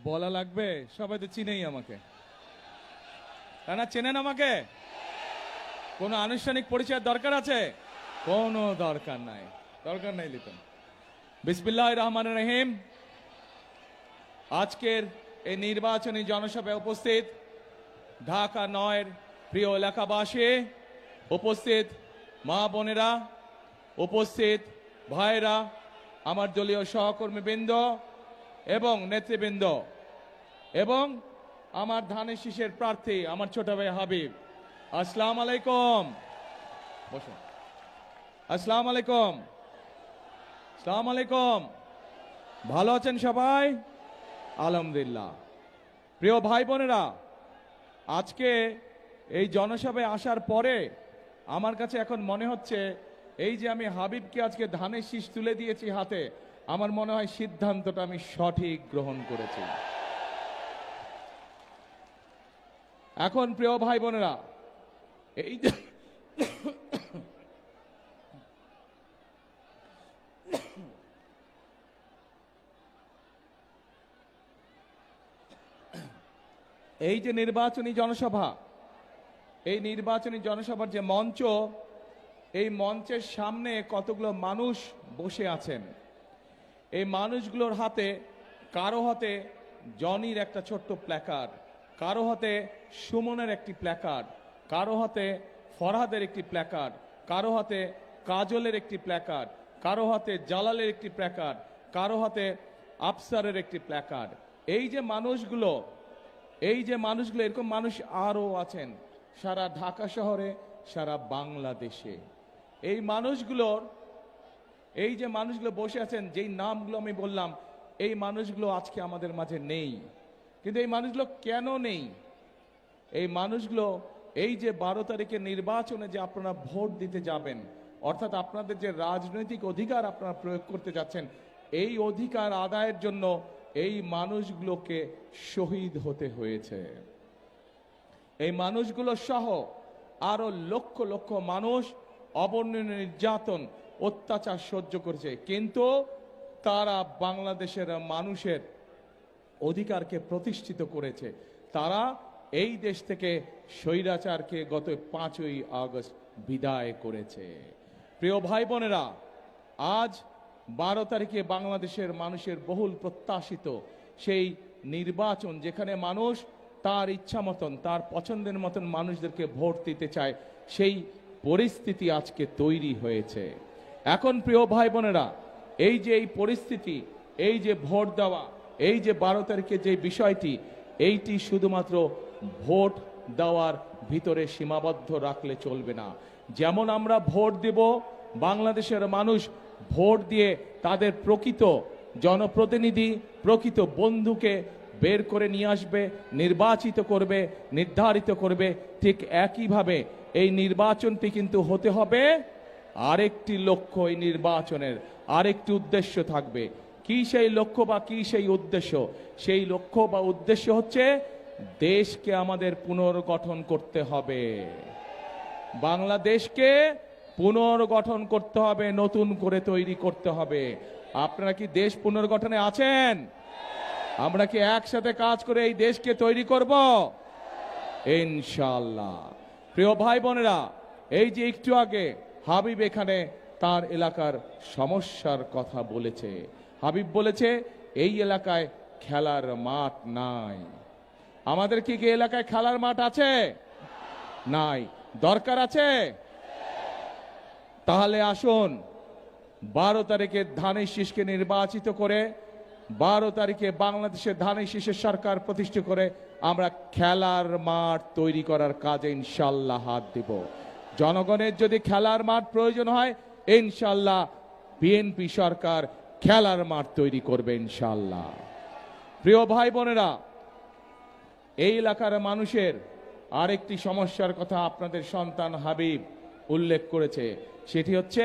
বলা লাগবে? সবাই তো চিনেই আমাকে, তাই না? চেনেন আমাকে? কোনো আনুষ্ঠানিক পরিচয়ের দরকার আছে? কোনো দরকার নাই, দরকার নাই লিটন। বিসমিল্লাহির রহমানির রহিম। আজকের এই নির্বাচনী জনসভায় উপস্থিত ঢাকা ৯-এর প্রিয় এলাকাবাসী, উপস্থিত মা বোনেরা, উপস্থিত ভাইরা, আমার দলীয় সহকর্মীবৃন্দ এবং নেতৃবৃন্দ, এবং আমার ধানের শীষের প্রার্থী আমার ছোট ভাই হাবিব, আসসালামু আলাইকুম। বসুন। আসসালামু আলাইকুম। আসসালামু আলাইকুম। ভালো আছেন সবাই? আলহামদুলিল্লাহ। প্রিয় ভাই বোনেরা, আজকে এই জনসভায় আসার পরে আমার কাছে এখন মনে হচ্ছে এই যে আমি হাবিবকে আজকে ধানের শীষ তুলে দিয়েছি হাতে, আমার মনে হয় সিদ্ধান্তটা আমি সঠিক গ্রহণ করেছি। এখন প্রিয় ভাই বোনেরা, এই যে এই যে নির্বাচনী জনসভা, এই নির্বাচনী জনসভার যে মঞ্চ, এই মঞ্চের সামনে কতগুলো মানুষ বসে আছেন। এই মানুষগুলোর হাতে, কারো হাতে জনির একটা ছোট্ট প্ল্যাকার্ড, কারো হাতে সুমনের একটি প্ল্যাকার্ড, কারো হাতে ফরহাদের একটি প্ল্যাকার্ড, কারো হাতে কাজলের একটি প্ল্যাকার্ড, কারো হাতে জালালের একটি প্ল্যাকার্ড, কারো হাতে আফসারের একটি প্ল্যাকার্ড। এই যে মানুষগুলো, এরকম মানুষ আরো আছেন সারা ঢাকা শহরে, সারা বাংলাদেশে। এই যে মানুষগুলো বসে আছেন, যেই নামগুলো আমি বললাম, এই মানুষগুলো আজকে আমাদের মাঝে নেই। কিন্তু এই মানুষগুলো কেন নেই? এই মানুষগুলো এই যে 12 তারিখে নির্বাচনে যে আপনারা ভোট দিতে যাবেন, অর্থাৎ আপনাদের যে রাজনৈতিক অধিকার আপনারা প্রয়োগ করতে যাচ্ছেন, এই অধিকার আদায়ের জন্য এই মানুষগুলোকে শহীদ হতে হয়েছে। এই মানুষগুলো সহ আরো লক্ষ লক্ষ মানুষ অবর্ণনীয় নির্যাতন, অত্যাচার সহ্য করেছে, কিন্তু তারা বাংলাদেশের মানুষের অধিকারকে প্রতিষ্ঠিত করেছে। তারা এই দেশ থেকে স্বৈরাচারকে গত 5ই আগস্ট বিদায় করেছে। প্রিয় ভাই বোনেরা, আজ 12 তারিখে বাংলাদেশের মানুষের বহুল প্রত্যাশিত সেই নির্বাচন, যেখানে মানুষ তার ইচ্ছা মতন, তার পছন্দের মতন মানুষদেরকে ভোট দিতে চায়, সেই পরিস্থিতি আজকে তৈরি হয়েছে। এখন প্রিয় ভাই বোনেরা, এই যে এই পরিস্থিতি, এই যে ভোট দেওয়া, এই যে 12 তারিখে যে বিষয়টি, এইটি শুধুমাত্র ভোট দেওয়ার ভিতরে সীমাবদ্ধ রাখলে চলবে না। যেমন আমরা ভোট দেব, বাংলাদেশের মানুষ ভোট দিয়ে তাদের প্রকৃত জনপ্রতিনিধি, প্রকৃত বন্ধুকে বের করে নিয়ে আসবে, নির্বাচিত করবে, নির্ধারিত করবে। ঠিক একইভাবে এই নির্বাচনটি কিন্তু হতে হবে আরেকটি লক্ষ্য, এই নির্বাচনের আরেকটি উদ্দেশ্য থাকবে। কি সেই লক্ষ্য বা কি সেই উদ্দেশ্য? সেই লক্ষ্য বা উদ্দেশ্য হচ্ছে দেশকে আমাদের পুনর্গঠন করতে হবে, বাংলাদেশকে পুনর্গঠন করতে হবে, নতুন করে তৈরি করতে হবে। আপনারা কি দেশ পুনর্গঠনে আছেন? আমরা কি একসাথে কাজ করে এই দেশকে তৈরি করব? ইনশাআল্লাহ। প্রিয় ভাই বোনেরা, এই যে একটু আগে হাবিব এখানে তার এলাকার সমস্যার কথা বলেছে। হাবিব বলেছে এই এলাকায় খেলার মাঠ নাই। আমাদের কি এলাকায় খেলার মাঠ আছে? নাই। দরকার আছে? তাহলে আসুন 12 তারিখে ধানের শীষকে নির্বাচিত করে, 12 তারিখে বাংলাদেশের ধানের শীষের সরকার প্রতিষ্ঠা করে আমরা খেলার মাঠ তৈরি করার কাজে ইনশাল্লাহ হাত দিব। জনগণের যদি খেলার মাঠ প্রয়োজন হয়, ইনশাল্লাহ বিএনপি সরকার খেলার মাঠ তৈরি করবে ইনশাল্লাহ। প্রিয় ভাই বোনেরা, এই এলাকার মানুষের আরেকটি সমস্যার কথা আপনাদের সন্তান হাবিব উল্লেখ করেছে, সেটি হচ্ছে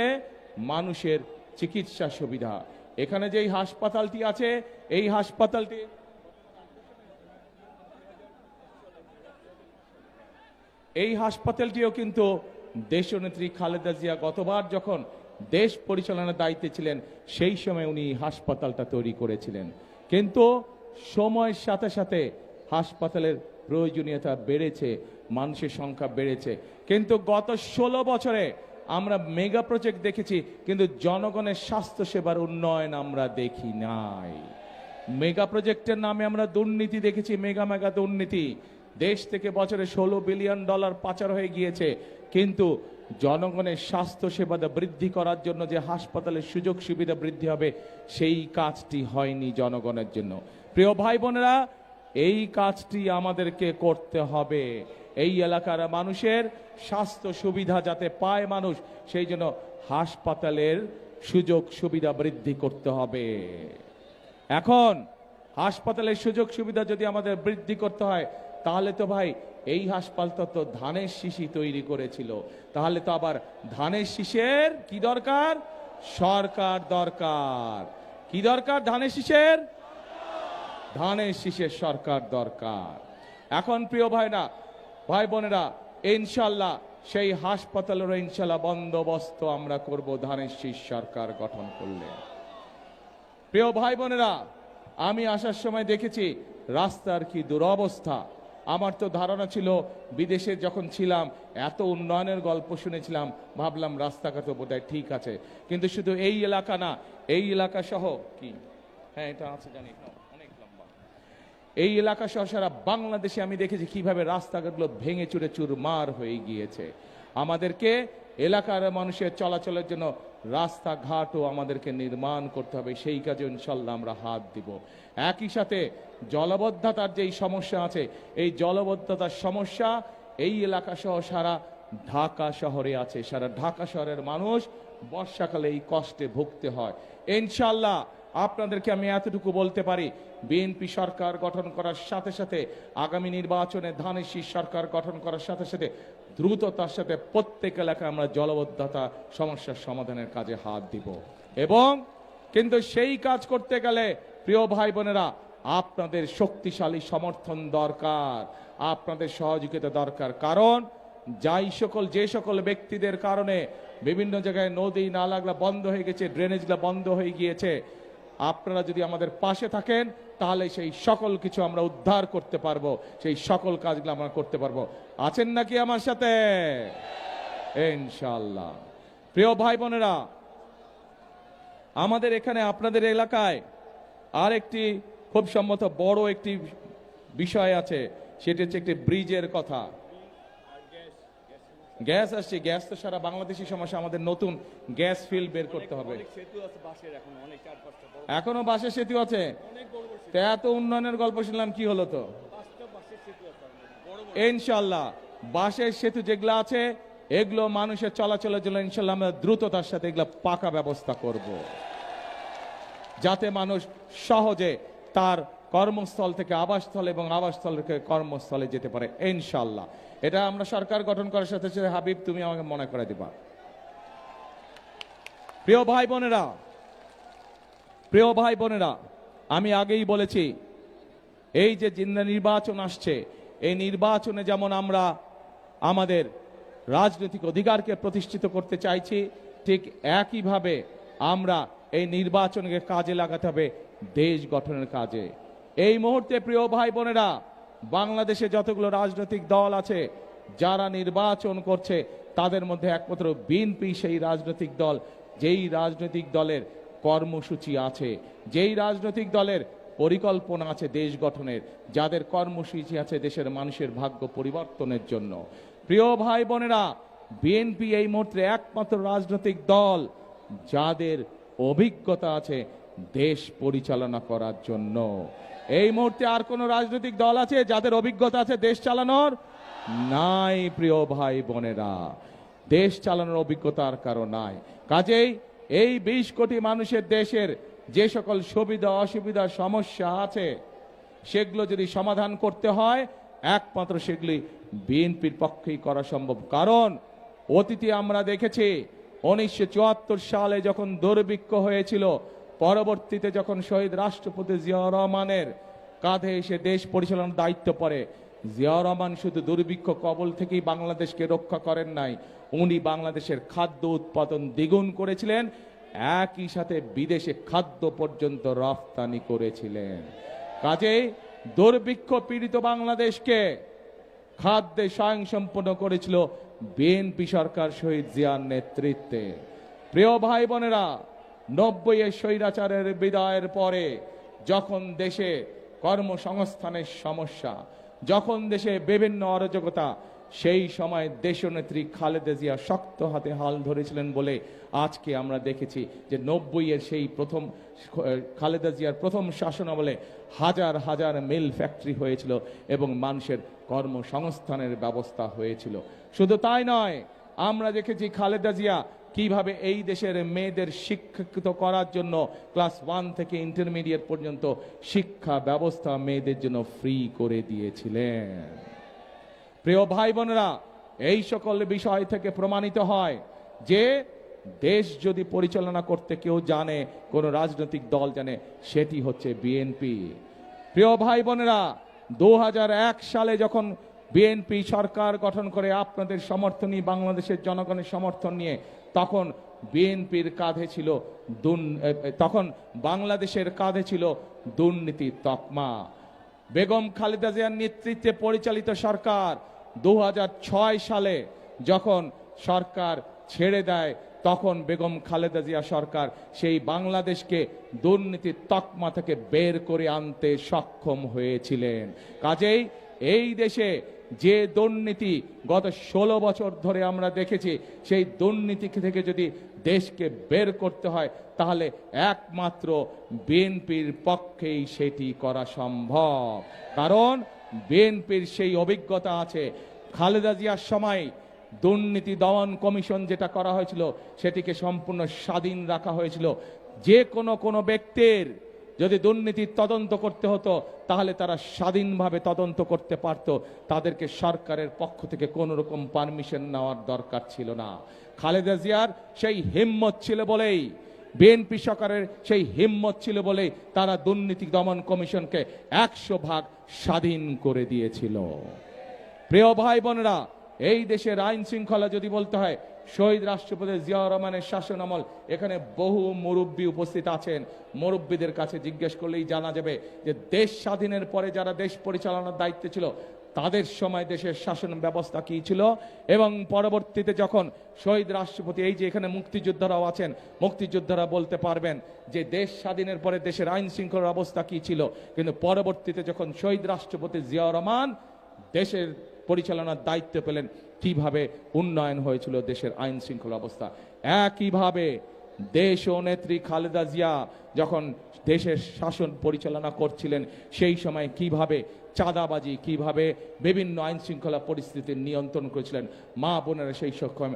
মানুষের চিকিৎসা সুবিধা। এখানে যেই হাসপাতালটি আছে, এই হাসপাতালটিও কিন্তু দেশনেত্রী খালেদা জিয়া গতবার যখন দেশ পরিচালনার দায়িত্বে ছিলেন, সেই সময় উনি হাসপাতালটা তৈরি করেছিলেন। কিন্তু সময়ের সাথে সাথে হাসপাতালের প্রয়োজনীয়তা বেড়েছে, মানুষের সংখ্যা বেড়েছে, কিন্তু গত 16 বছরে আমরা মেগা প্রজেক্ট দেখেছি, কিন্তু জনগণের স্বাস্থ্য সেবার উন্নয়ন আমরা দেখি নাই। মেগা প্রজেক্টের নামে আমরা দুর্নীতি দেখেছি, মেগা মেগা দুর্নীতি। দেশ থেকে বছরে $16 বিলিয়ন পাচার হয়ে গিয়েছে, কিন্তু জনগণের স্বাস্থ্য সেবা বৃদ্ধি করার জন্য যে হাসপাতালের সুযোগ সুবিধা বৃদ্ধি হবে, সেই কাজটি হয়নি জনগণের জন্য। প্রিয় ভাই বোনেরা, এই কাজটি আমাদেরকে করতে হবে। এই এলাকার মানুষের স্বাস্থ্য সুবিধা যাতে পায় মানুষ, সেই জন্য হাসপাতালের সুযোগ সুবিধা বৃদ্ধি করতে হবে। এখন হাসপাতালের সুযোগ সুবিধা যদি আমাদের বৃদ্ধি করতে হয়, তাহলে তো ভাই এই হাসপাতাল তো ধানের শীষই তৈরি করেছিল, তাহলে তো আবার ধানের শীষের কি দরকার? সরকার দরকার। কি দরকার? ধানের শীষের সরকার দরকার। এখন প্রিয় ভাইরা, ভাই বোনেরা, ইনশাল্লাহ সেই হাসপাতালের ইনশাল্লাহ বন্দোবস্ত আমরা করব ধানের শীষ সরকার গঠন করলে। প্রিয় ভাই বোনেরা, আমি আসার সময় দেখেছি রাস্তার কি দুরবস্থা। আমার তো ধারণা ছিল, বিদেশে যখন ছিলাম এত উন্নয়নের গল্প শুনেছিলাম, ভাবলাম রাস্তাঘাট বোধহয় ঠিক আছে, কিন্তু শুধু এই এলাকা না, এই এলাকা সহ কি, হ্যাঁ এটা আছে জানি, অনেক লম্বা, এই এলাকা সহ সারা বাংলাদেশে আমি দেখেছি কিভাবে রাস্তাঘাটগুলো ভেঙে চুরে চুরমার হয়ে গিয়েছে। আমাদেরকে এলাকার মানুষের চলাচলের জন্য রাস্তাঘাটও আমাদেরকে নির্মাণ করতে হবে, সেই কাজে ইনশাল্লাহ আমরা হাত দিব। একই সাথে জলবদ্ধতার যেই সমস্যা আছে, এই জলবদ্ধতার সমস্যা এই এলাকা সহ সারা ঢাকা শহরে আছে। সারা ঢাকা শহরের মানুষ বর্ষাকালে এই কষ্টে ভুগতে হয়। ইনশাল্লাহ আপনাদেরকে আমি এতটুকু বলতে পারি, বিএনপি সরকার গঠন করার সাথে সাথে, আগামী নির্বাচনে ধানের শীষ সরকার গঠন করার সাথে সাথে দ্রুততার সাথে প্রত্যেক এলাকায় আমরা জলবদ্ধতা সমস্যার সমাধানের কাজে হাত দিব। এবং কিন্তু সেই কাজ করতে গেলে প্রিয় ভাই বোনেরা, আপনাদের শক্তিশালী সমর্থন দরকার, আপনাদের সহযোগিতা দরকার। কারণ যে সকল ব্যক্তিদের কারণে বিভিন্ন জায়গায় নদী নালাগুলো বন্ধ হয়ে গেছে, ড্রেনেজগুলো বন্ধ হয়ে গিয়েছে, আপনারা যদি আমাদের পাশে থাকেন, তাহলে সেই সকল কিছু আমরা উদ্ধার করতে পারবো, সেই সকল কাজগুলো আমরা করতে পারবো। আছেন নাকি আমার সাথে? ইনশাআল্লাহ। প্রিয় ভাই বোনেরা, আমাদের এখানে আপনাদের এলাকায় আর একটি খুব সম্মত বড় একটি বিষয় আছে, সেটা হচ্ছে একটি ব্রিজের কথা। গ্যাস আসছে, গ্যাস তো সারা বাংলাদেশি সমস্যা, আমাদের নতুন গ্যাস ফিল্ড বের করতে হবে। এখনো বাঁশের সেতু আছে, এত উন্নয়নের গল্প শুনলাম, কি হলো? তো ইনশাল্লাহ বাঁশের সেতু যেগুলো আছে, এগুলো মানুষের চলাচলের জন্য ইনশাল্লাহ আমরা দ্রুততার সাথে এগুলো পাকা ব্যবস্থা করব, যাতে মানুষ সহজে তার কর্মস্থল থেকে আবাসস্থল এবং আবাসস্থল থেকে কর্মস্থলে যেতে পারে ইনশাল্লাহ। এটা আমরা সরকার গঠন করার সাথে সাথে, হাবিব তুমি আমাকে মনে করে দিবা। প্রিয় ভাই বোনেরা, আমি আগেই বলেছি, এই যে নির্বাচন আসছে, এই নির্বাচনে যেমন আমরা আমাদের রাজনৈতিক অধিকারকে প্রতিষ্ঠিত করতে চাইছি, ঠিক একইভাবে আমরা এই নির্বাচনকে কাজে লাগাতে হবে দেশ গঠনের কাজে। এই মুহূর্তে প্রিয় ভাই বোনেরা, বাংলাদেশে যতগুলো রাজনৈতিক দল আছে, যারা নির্বাচন করছে, তাদের মধ্যে একমাত্র বিএনপি সেই রাজনৈতিক দল, যেই রাজনৈতিক দলের কর্মসূচি আছে, যেই রাজনৈতিক দলের পরিকল্পনা আছে দেশ গঠনের, যাদের কর্মসূচি আছে দেশের মানুষের ভাগ্য পরিবর্তনের জন্য। প্রিয় ভাই বোনেরা, বিএনপি এই মুহূর্তে একমাত্র রাজনৈতিক দল যাদের অভিজ্ঞতা আছে দেশ পরিচালনা করার জন্য। এই মুহূর্তে আর কোন রাজনৈতিক দল আছে যাদের অভিজ্ঞতা আছে দেশ চালানোর? নাই প্রিয় ভাই বোনেরা, দেশ চালানোর অভিজ্ঞতা আর কারো নাই। কাজেই এই 20 কোটি মানুষের দেশের যে সকল সুবিধা অসুবিধা সমস্যা আছে, সেগুলো যদি সমাধান করতে হয়, একমাত্র সেগুলি বিএনপির পক্ষেই করা সম্ভব। কারণ অতীতে আমরা দেখেছি 1974 সালে যখন দুর্ভিক্ষ হয়েছিল, পরবর্তীতে যখন শহীদ রাষ্ট্রপতি জিয়াউর রহমানের কাঁধে এসে দেশ পরিচালনার দায়িত্ব পড়ে, জিয়াউর রহমান শুধু দুর্ভিক্ষ কবল থেকেই বাংলাদেশকে রক্ষা করেন নাই, উনি বাংলাদেশের খাদ্য উৎপাদন দ্বিগুণ করেছিলেন, একই সাথে বিদেশে খাদ্য পর্যন্ত রফতানি করেছিলেন। কাজেই দুর্ভিক্ষ পীড়িত বাংলাদেশকে খাদ্যে স্বয়ংসম্পূর্ণ করেছিল বিএনপি সরকার শহীদ জিয়ার নেতৃত্বে। প্রিয় ভাই বোনেরা, 90-এর স্বৈরাচারের বিদায়ের পরে যখন দেশে কর্মসংস্থানের সমস্যা, যখন দেশে বিভিন্ন অরাজকতা, সেই সময় দেশনেত্রী খালেদা জিয়া শক্ত হাতে হাল ধরেছিলেন বলে আজকে আমরা দেখেছি যে 90-এর সেই প্রথম খালেদা জিয়ার প্রথম শাসনামলে হাজার হাজার মিল ফ্যাক্টরি হয়েছিল এবং মানুষের কর্মসংস্থানের ব্যবস্থা হয়েছিল। শুধু তাই নয়, আমরা দেখেছি খালেদা জিয়া কিভাবে এই দেশের মেয়েদের শিক্ষিত করার জন্য ক্লাস 1 থেকে ইন্টারমিডিয়েট পর্যন্ত শিক্ষা ব্যবস্থা মেয়েদের জন্য ফ্রি করে দিয়েছিলেন। প্রিয় ভাই বোনেরা, এই সকল বিষয় থেকে প্রমাণিত হয় যে দেশ যদি পরিচালনা করতে কেউ জানে, কোন রাজনৈতিক দল জানে, সেটি হচ্ছে বিএনপি। প্রিয় ভাই বোনেরা, 2001 সালে যখন বিএনপি সরকার গঠন করে আপনাদের সমর্থন নিয়ে, বাংলাদেশের জনগণের সমর্থন নিয়ে, তখন বিএনপির কাঁধে ছিল তখন বাংলাদেশের কাঁধে ছিল দুর্নীতির তকমা। বেগম খালেদা জিয়ার নেতৃত্বে পরিচালিত সরকার 2006 সালে যখন সরকার ছেড়ে দেয়, তখন বেগম খালেদা জিয়া সরকার সেই বাংলাদেশকে দুর্নীতির তকমা থেকে বের করে আনতে সক্ষম হয়েছিলেন। কাজেই এই দেশে যে দুর্নীতি গত 16 বছর ধরে আমরা দেখেছি, সেই দুর্নীতি থেকে যদি দেশকে বের করতে হয় তাহলে একমাত্র বিএনপির পক্ষেই সেটি করা সম্ভব। কারণ বিএনপির সেই অভিজ্ঞতা আছে। খালেদা জিয়ার সময় দুর্নীতি দমন কমিশন যেটা করা হয়েছিল সেটিকে সম্পূর্ণ স্বাধীন রাখা হয়েছিল। যে কোনো ব্যক্তির যদি দুর্নীতির তদন্ত করতে হতো তাহলে তারা স্বাধীনভাবে তদন্ত করতে পারত, তাদেরকে সরকারের পক্ষ থেকে কোনো রকম পারমিশন নেওয়ার দরকার ছিল না। খালেদা জিয়ার সেই হিম্মত ছিল বলেই, বিএনপি সরকারের সেই হিম্মত ছিল বলেই তারা দুর্নীতি দমন কমিশনকে 100% স্বাধীন করে দিয়েছিল। প্রিয় ভাই বোনেরা, এই দেশের আইন শৃঙ্খলা যদি বলতে হয়, শহীদ রাষ্ট্রপতি জিয়াউর রহমানের শাসন আমল, এখানে বহু মুরব্বী উপস্থিত আছেন। মুরব্বীদের কাছে জিজ্ঞেস করলেই জানা যাবে যে দেশ স্বাধীনের পরে যারা দেশ পরিচালনার দায়িত্বে ছিল তাদের সময় দেশের শাসন ব্যবস্থা কি ছিল, এবং পরবর্তীতে যখন শহীদ রাষ্ট্রপতি, এই যে এখানে মুক্তিযোদ্ধারাও আছেন, মুক্তিযোদ্ধারা বলতে পারবেন যে দেশ স্বাধীনের পরে দেশের আইন শৃঙ্খলার অবস্থা কি ছিল। কিন্তু পরবর্তীতে যখন শহীদ রাষ্ট্রপতি জিয়াউর রহমান দেশের পরিচালনার দায়িত্ব পেলেন, কিভাবে উন্নয়ন হয়েছিল দেশের আইন শৃঙ্খলা অবস্থা। একইভাবে দেশ ও নেত্রী খালেদা জিয়া যখন দেশের শাসন পরিচালনা করছিলেন, সেই সময় কিভাবে চাঁদাবাজি, কিভাবে বিভিন্ন আইন শৃঙ্খলা পরিস্থিতি নিয়ন্ত্রণ করেছিলেন। মা বোনেরা সেই সক্ষম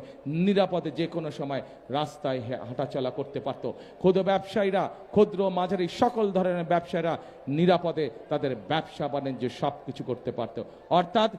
নিরাপদে যে কোনো সময় রাস্তায় হাঁটাচলা করতে পারত। ক্ষুদ্র ব্যবসায়ীরা, ক্ষুদ্র মাঝারি সকল ধরনের ব্যবসায়ীরা নিরাপদে তাদের ব্যবসা বাণিজ্য সব কিছু করতে পারত। অর্থাৎ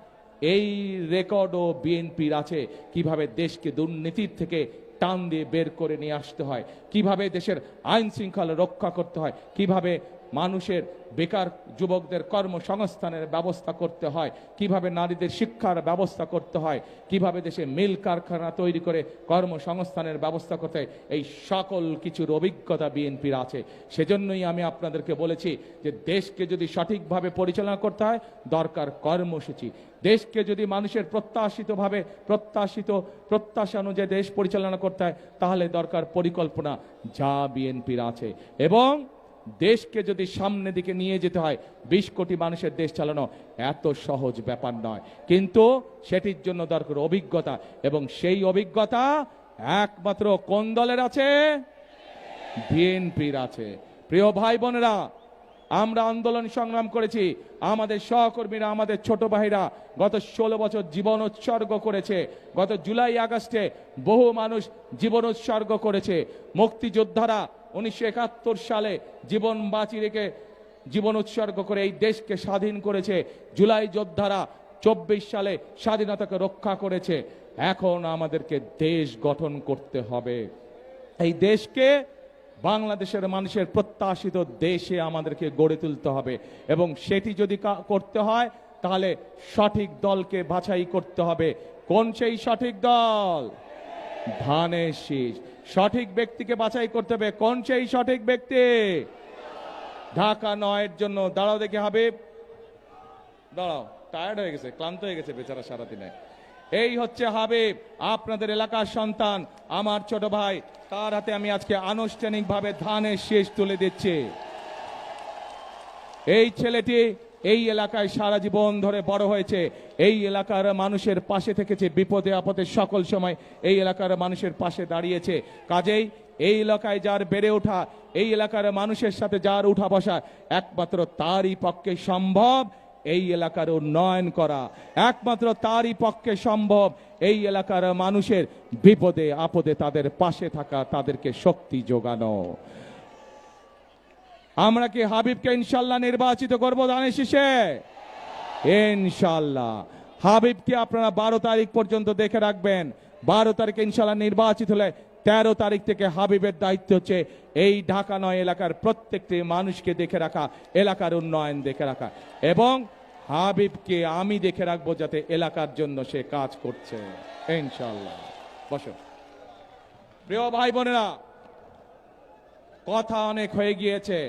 এই রেকর্ডও বিএনপির আছে, কিভাবে দেশকে দুর্নীতির থেকে টান দিয়ে বের করে নিয়ে আসতে হয়, কিভাবে দেশের আইন শৃঙ্খলা রক্ষা করতে হয়, কিভাবে মানুষের বেকার যুবকদের কর্মসংস্থানের ব্যবস্থা করতে হয়, কিভাবে নারীদের শিক্ষার ব্যবস্থা করতে হয়, কিভাবে দেশে মিল কারখানা তৈরি করে কর্মসংস্থানের ব্যবস্থা করতে হয়, এই সকল কিছুর অভিজ্ঞতা বিএনপির আছে। সেজন্যই আমি আপনাদেরকে বলেছি যে দেশকে যদি সঠিকভাবে পরিচালনা করতে হয় দরকার কর্মসূচি। দেশকে যদি মানুষের প্রত্যাশা অনুযায়ী দেশ পরিচালনা করতে হয় তাহলে দরকার পরিকল্পনা, যা বিএনপির আছে। এবং দেশকে যদি সামনে দিকে নিয়ে যেতে হয়, 20 কোটি মানুষের দেশ চালানো এত সহজ ব্যাপার নয়, কিন্তু সেটির জন্য দরকার অভিজ্ঞতা, এবং সেই অভিজ্ঞতা একমাত্র কোন দলের আছে? বিএনপির আছে। প্রিয় ভাই বোনেরা, আমরা আন্দোলন সংগ্রাম করেছি, আমাদের সহকর্মীরা, আমাদের ছোট ভাইরা গত 16 বছর জীবন উৎসর্গ করেছে। গত জুলাই আগস্টে বহু মানুষ জীবন উৎসর্গ করেছে। মুক্তিযোদ্ধারা 1971 সালে জীবন বাঁচিয়ে রেখে জীবন উৎসর্গ করে এই দেশকে স্বাধীন করেছে। জুলাই যোদ্ধারা 24 সালে স্বাধীনতাকে রক্ষা করেছে। এখন আমাদেরকে দেশ গঠন করতে হবে। এই দেশকে বাংলাদেশের মানুষের প্রত্যাশিত দেশে আমাদেরকে গড়ে তুলতে হবে, এবং সেটি যদি করতে হয় তাহলে সঠিক দলকে বাছাই করতে হবে। কোন সেই সঠিক দল? ধানের শীষ। সঠিক ব্যক্তিকে বাছাই করতে হবে। কোন সেই সঠিক ব্যক্তি? ঢাকা ৯-এর জন্য দাঁড়াও দেখি হাবিব, দাঁড়াও, টায়ার্ড হয়ে গেছে, ক্লান্ত হয়ে গেছে বেচারা সারাদিনে। এই হচ্ছে হাবিব, আপনাদের এলাকার সন্তান, আমার ছোট ভাই, তার হাতে আমি আজকে আনুষ্ঠানিকভাবে ধানের শীষ তুলে দিচ্ছি। এই ছেলেটি এই এলাকায় সারা জীবন ধরে বড় হয়েছে, এই এলাকার মানুষের পাশে থেকেছে, বিপদে আপদে সকল সময় এই এলাকার মানুষের পাশে দাঁড়িয়েছে। কাজেই এই এলাকায় যার বেড়ে ওঠা, এই এলাকার মানুষের সাথে যার উঠা বসা, একমাত্র তারই পক্ষে সম্ভব এই এলাকার উন্নয়ন করা, একমাত্র তারই পক্ষে সম্ভব এই এলাকার মানুষের বিপদে আপদে তাদের পাশে থাকা, তাদেরকে শক্তি যোগানো। আমরা কি হাবিবকে ইনশাল্লাহ নির্বাচিত করব ধানের শীষে? ইনশাল্লাহ। হাবিবকে আপনারা 12 তারিখ পর্যন্ত দেখে রাখবেন। 12 তারিখে ইনশাল্লাহ নির্বাচিত হলে 13 তারিখ থেকে হাবিবের দায়িত্ব হচ্ছে এই ঢাকা 9 এলাকার প্রত্যেকটি মানুষকে দেখে রাখা, এলাকার উন্নয়ন দেখে রাখা, এবং হাবিবকে আমি দেখে রাখবো যাতে এলাকার জন্য সে কাজ করছে ইনশাল্লাহ। বসো প্রিয় ভাই বোনেরা, কথা অনেক হয়ে গিয়েছে,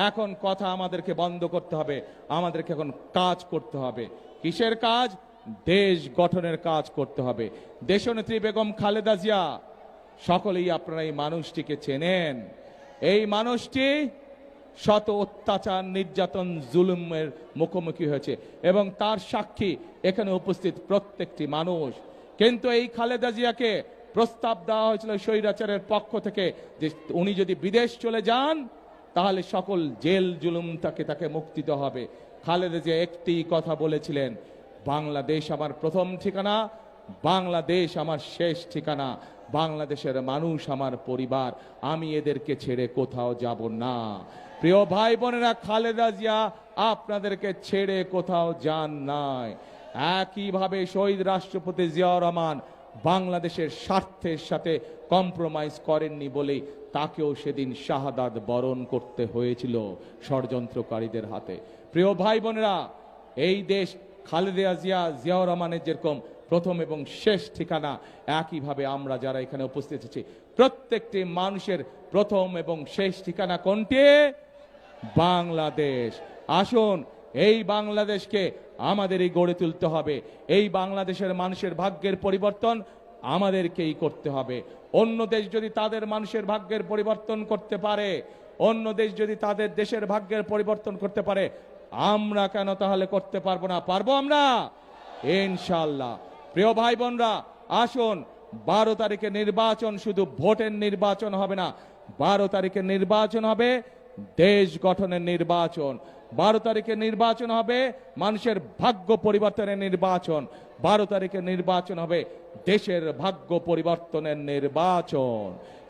এখন কথা আমাদেরকে বন্ধ করতে হবে, আমাদেরকে এখন কাজ করতে হবে। কিসের কাজ? দেশ গঠনের কাজ করতে হবে। দেশনেত্রী বেগম খালেদা জিয়া, সকলেই আপনারা এই মানুষটিকে চেনেন। এই মানুষটি শত অত্যাচার, নির্যাতন, জুলুমের মুখোমুখি হয়েছে এবং তার সাক্ষী এখানে উপস্থিত প্রত্যেকটি মানুষ। কিন্তু এই খালেদা জিয়াকে প্রস্তাব দেওয়া হয়েছিল স্বৈরাচারের পক্ষ থেকে যে উনি যদি বিদেশ চলে যান তাহলে সকল জেল জুলুম তাকে মুক্তি দেওয়া হবে। খালেদা জিয়া একটি কথা বলেছিলেন, বাংলাদেশ আমার প্রথম ঠিকানা, বাংলাদেশ আমার শেষ ঠিকানা, বাংলাদেশের মানুষ আমার পরিবার, আমি এদেরকে ছেড়ে কোথাও যাব না। প্রিয় ভাই বোনেরা, খালেদা জিয়া আপনাদেরকে ছেড়ে কোথাও যান নাই। একইভাবে শহীদ রাষ্ট্রপতি জিয়াউর রহমান বাংলাদেশের স্বার্থের সাথে কম্প্রোমাইজ করেননি বলেই তাকেও সেদিন শাহাদাত বরণ করতে হয়েছিল ষড়যন্ত্রকারীদের হাতে। প্রিয় ভাই বোনেরা, এই দেশ খালেদা জিয়া, জিয়াউর রহমানের যেরকম প্রথম এবং শেষ ঠিকানা, একইভাবে আমরা যারা এখানে উপস্থিত আছি প্রত্যেকটি মানুষের প্রথম এবং শেষ ঠিকানা কোনটি? বাংলাদেশ। আসুন এই বাংলাদেশকে আমাদেরই গড়ে তুলতে হবে। এই বাংলাদেশের মানুষের ভাগ্যের পরিবর্তন আমাদেরকেই করতে হবে। অন্য দেশ যদি তাদের মানুষের ভাগ্যের পরিবর্তন করতে পারে, অন্য দেশ যদি তাদের দেশের ভাগ্যের পরিবর্তন করতে পারে, আমরা কেন তাহলে করতে পারবো না? পারবো আমরা ইনশাআল্লাহ। প্রিয় ভাই বোনরা, আসুন 12 তারিখে নির্বাচন শুধু ভোটের নির্বাচন হবে না, 12 তারিখে নির্বাচন হবে দেশ গঠনের নির্বাচন। 12 তারিখে নির্বাচন হবে মানুষের ভাগ্য পরিবর্তনের নির্বাচন। 12 তারিখে নির্বাচন হবে দেশের ভাগ্য পরিবর্তনের নির্বাচন।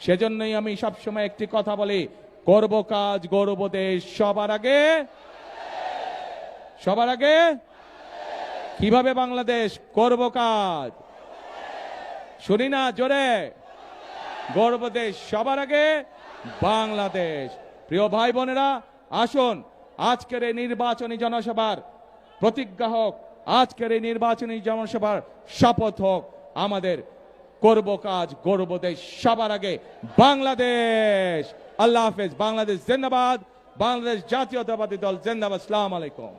সেজন্যই আমি সবসময় একটি কথা বলি, করব কাজ গড়ব দেশ সবার আগে। সবার আগে কিভাবে বাংলাদেশ করব কাজ? শুনি না জোরে, গড়ব দেশ সবার আগে বাংলাদেশ। প্রিয় ভাই বোনেরা, আসুন আজকের এই নির্বাচনী জনসভার প্রতিজ্ঞা হোক, আজকের এই নির্বাচনী জনসভার শপথ হোক আমাদের, করব কাজ গড়ব দেশ সবার আগে বাংলাদেশ। আল্লাহ হাফেজ। বাংলাদেশ জিন্দাবাদ, বাংলাদেশ জাতীয়তাবাদী দল জিন্দাবাদ। আসসালামু আলাইকুম।